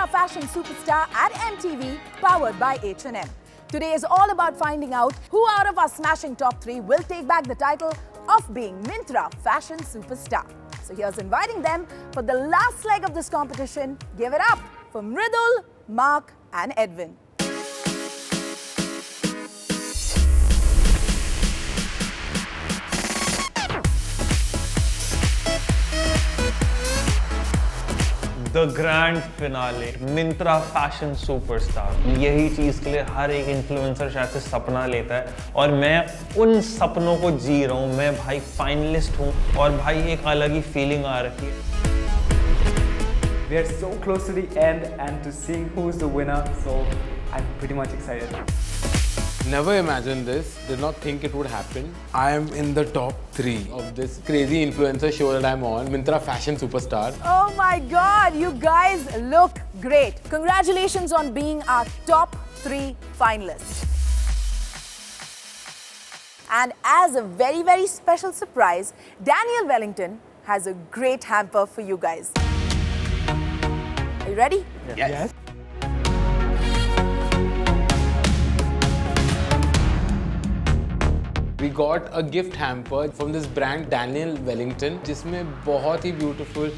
Mintra Fashion Superstar at MTV, powered by H&M. Today is all about finding out who out of our smashing top 3 will take back the title of being Mintra Fashion Superstar. So here's inviting them for the last leg of this competition. Give it up for Mridul, Mark and Edwin. The grand finale, Myntra fashion superstar. यही चीज़ के लिए हर एक influencer शायद से सपना लेता है और मैं उन सपनों को जी रहा हूँ। मैं भाई फाइनलिस्ट हूँ और भाई एक अलग ही फीलिंग आ रही है। We are so close to the end and to seeing who is the winner, so I'm pretty much excited. Never imagined this, did not think it would happen. I am in the top 3 of this crazy influencer show that I'm on, Mintra Fashion Superstar. Oh my God, you guys look great. Congratulations on being our top 3 finalists. And as a very, very special surprise, Daniel Wellington has a great hamper for you guys. Are you ready? Yes. We got a gift hamper from this brand Daniel Wellington, जिसमें बहुत ही beautiful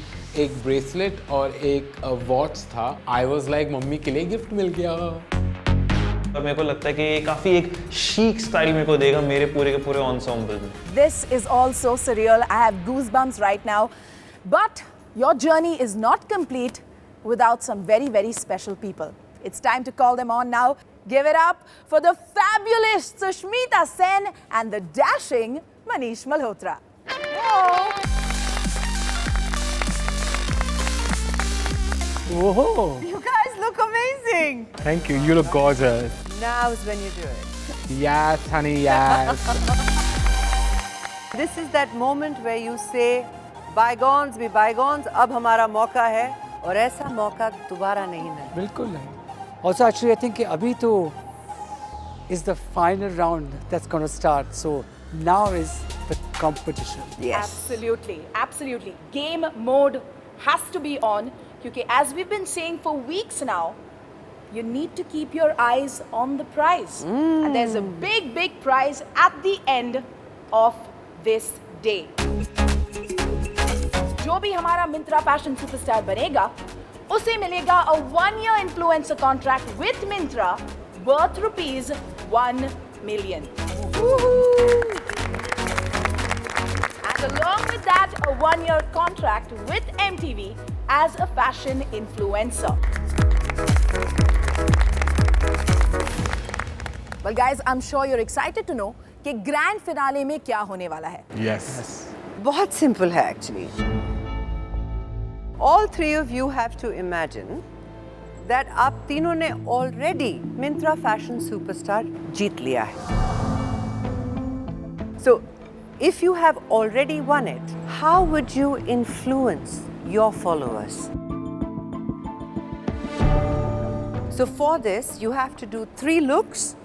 एक bracelet और एक watch था. I was like mummy के लिए gift मिल गया. और मेरे को लगता है कि ये काफी एक chic स्टाइल मेरे को देगा मेरे पूरे के पूरे ensemble में. This is also surreal. I have goosebumps right now. But your journey is not complete without some very, very special people. It's time to call them on now. Give it up for the fabulous Sushmita Sen and the dashing Manish Malhotra. Whoa! You guys look amazing. Thank you. You look gorgeous. Now's when you do it. Yes, honey, yes. This is that moment where you say, bygones be bygones, अब हमारा मौका है और ऐसा मौका दोबारा नहीं मिलेगा. बिल्कुल नहीं. Also, actually, I think abhi to is the final round that's going to start. So now is the competition. Yes. Absolutely, absolutely. Game mode has to be on because as we've been saying for weeks now, you need to keep your eyes on the prize. And there's a big, big prize at the end of this day. जो भी हमारा Myntra fashion superstar बनेगा, उसे मिलेगा a 1-year influencer contract with Mintra worth rupees 1 million. And along with that, a 1-year contract with MTV as a fashion influencer. Well guys, I'm sure you're excited to know कि grand finale में क्या होने वाला है. Yes. बहुत simple है actually. All 3 of you have to imagine that आप तीनों ने already Mintra Fashion Superstar जीत लिया है. So, if you have already won it, how would you influence your followers? So for this, you have to do 3 looks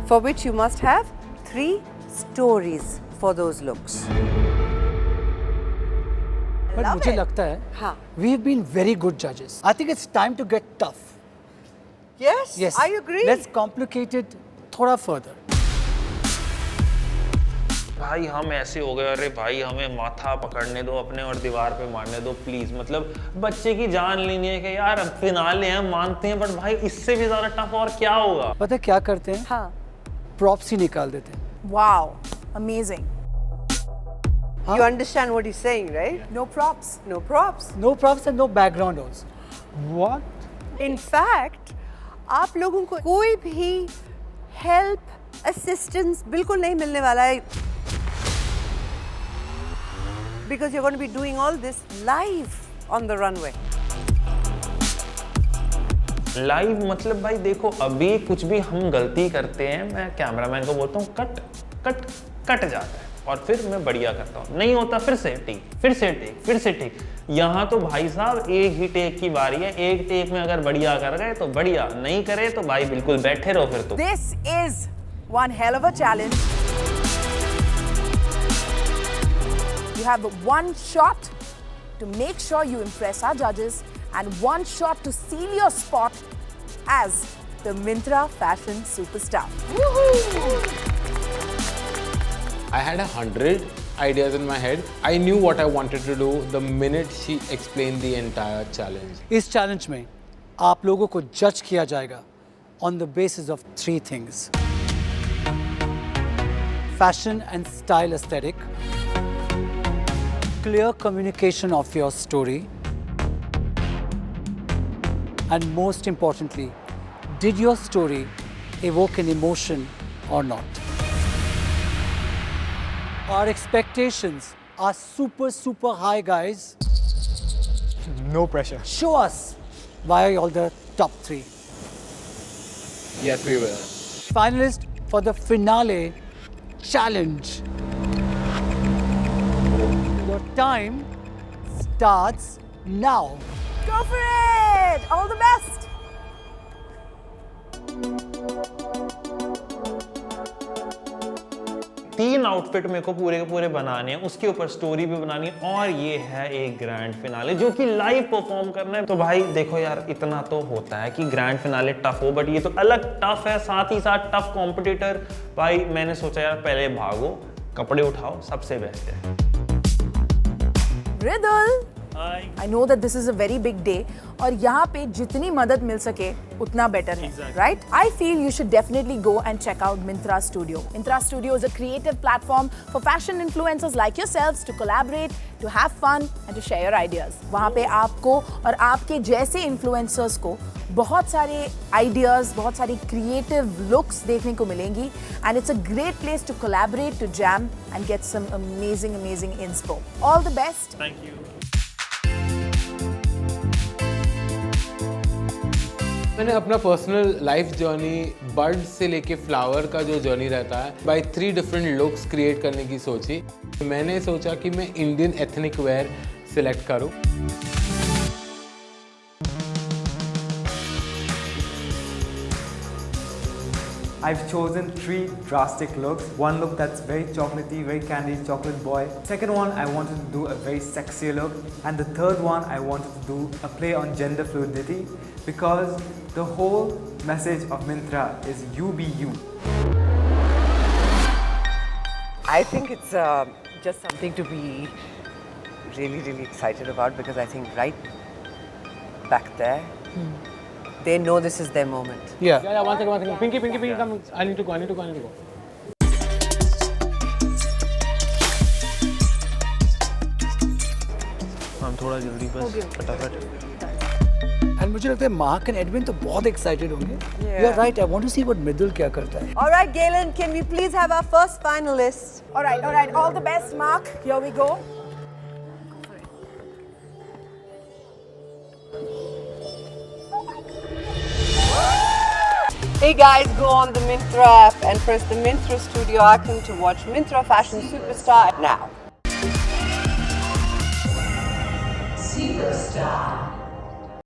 for which you must have 3 stories for those looks. But Love मुझे it. लगता है हाँ. we've been very good judges. I think it's time to get tough. Yes, Yes. I agree. Let's complicate it थोड़ा further. भाई हम ऐसे हो गए, अरे भाई हमें माथा पकड़ने दो अपने और दीवार पे मारने दो प्लीज। मतलब बच्चे की जान लेनी है कि यार फिनाले हैं मानते हैं, बट भाई इससे भी ज्यादा टफ और क्या होगा। पता है क्या करते हैं? हाँ. Props ही निकाल देते हैं. Wow, amazing. You understand what he's saying, right? No props. No props. No props and no background also. What? In fact, आप लोगों को कोई भी help, assistance बिल्कुल नहीं मिलने वाला है. Because you're going to be doing all this live on the runway. Live मतलब भाई देखो, अभी कुछ भी हम गलती करते हैं, मैं कैमरामैन को बोलता हूँ कट कट कट जाता है और फिर मैं बढ़िया करता हूँ, नहीं होता फिर से टेक, फिर से टेक, फिर से टेक। यहाँ तो भाई साहब एक ही टेक की बारी है, एक टेक में अगर बढ़िया कर गए तो बढ़िया, नहीं करे तो भाई बिल्कुल बैठे रहो फिर तो। This is one hell of a challenge. You have one shot to make sure you impress our judges and one shot to seal your spot as the Myntra fashion superstar. I had 100 ideas in my head. I knew what I wanted to do the minute she explained the entire challenge. इस challenge में आप लोगों को judge किया जाएगा on the basis of 3 things: fashion and style aesthetic, clear communication of your story, and most importantly, did your story evoke an emotion or not? Our expectations are super high, guys. No pressure. Show us why are you all the top 3. Yes, we will. Finalist for the finale challenge. Your time starts now. Go for it! All the best! तीन outfit मेरे को पूरे के पूरे बनाने हैं, उसके ऊपर स्टोरी भी बनानी है और ये है एक ग्रैंड फिनाले जो कि लाइव परफॉर्म करना है। तो भाई देखो यार, इतना तो होता है कि ग्रैंड फिनाले टफ हो, बट ये तो अलग टफ है, साथ ही साथ टफ कॉम्पिटिटर। भाई मैंने सोचा यार पहले भागो, कपड़े उठाओ, सबसे बेस्ट है। Riddle, I know that this is a very big day और यहाँ पे जितनी मदद मिल सके उतना better है, right? I feel you should definitely go and check out Myntra Studio. Myntra Studio is a creative platform for fashion influencers like yourselves to collaborate, to have fun and to share your ideas. वहाँ पे आपको और आपके जैसे influencers को बहुत सारे ideas, बहुत सारी creative looks देखने को मिलेंगी and it's a great place to collaborate, to jam and get some amazing inspo. All the best. Thank you. मैंने अपना पर्सनल लाइफ जर्नी बर्ड से लेके फ्लावर का जो जर्नी रहता है बाय 3 डिफरेंट लुक्स क्रिएट करने की सोची। मैंने सोचा कि मैं इंडियन एथनिक वेयर सिलेक्ट करूं। I've chosen 3 drastic looks. One look that's very chocolatey, very candy, chocolate boy. Second one, I wanted to do a very sexy look. And the third one, I wanted to do a play on gender fluidity because the whole message of Myntra is you be you. I think it's just something to be really excited about because I think right back there, they know this is their moment. Yeah. Yeah, one second. Pinky, come. I need to go. हम थोड़ा जल्दी बस फटाफट। And मुझे लगता है mark and Edwin तो बहुत एक्साइटेड होंगे। You are right. I want to see what मृदुल क्या करता है। All right, Galen, can we please have our first finalist? All right. All the best, Mark. Here we go. Hey guys, go on the Myntra app and press the Myntra Studio icon to watch Myntra Fashion Superstar now. Superstar.